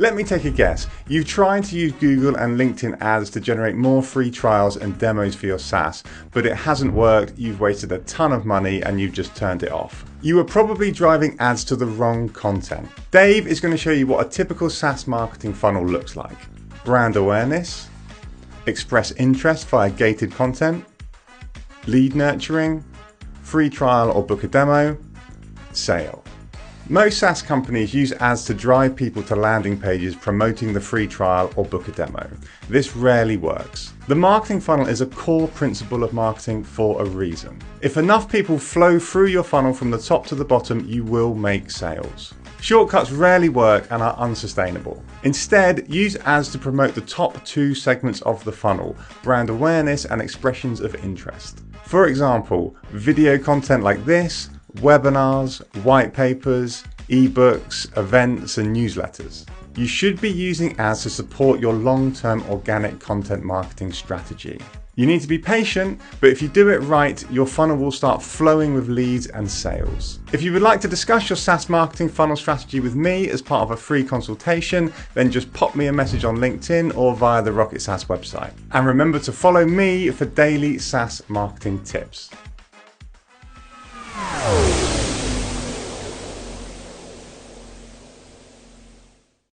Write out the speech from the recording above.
Let me take a guess. You've tried to use Google and LinkedIn ads to generate more free trials and demos for your SaaS, but it hasn't worked, you've wasted a ton of money and you've just turned it off. You are probably driving ads to the wrong content. Dave is going to show you what a typical SaaS marketing funnel looks like. Brand awareness, express interest via gated content, lead nurturing, free trial or book a demo, sale. Most SaaS companies use ads to drive people to landing pages promoting the free trial or book a demo. This rarely works. The marketing funnel is a core principle of marketing for a reason. If enough people flow through your funnel from the top to the bottom, you will make sales. Shortcuts rarely work and are unsustainable. Instead, use ads to promote the top two segments of the funnel, brand awareness and expressions of interest. For example, video content like this, webinars, white papers, ebooks, events and newsletters. You should be using ads to support your long-term organic content marketing strategy. You need to be patient, but if you do it right, your funnel will start flowing with leads and sales. If you would like to discuss your SaaS marketing funnel strategy with me as part of a free consultation, then just pop me a message on LinkedIn or via the Rocket SaaS website. And remember to follow me for daily SaaS marketing tips.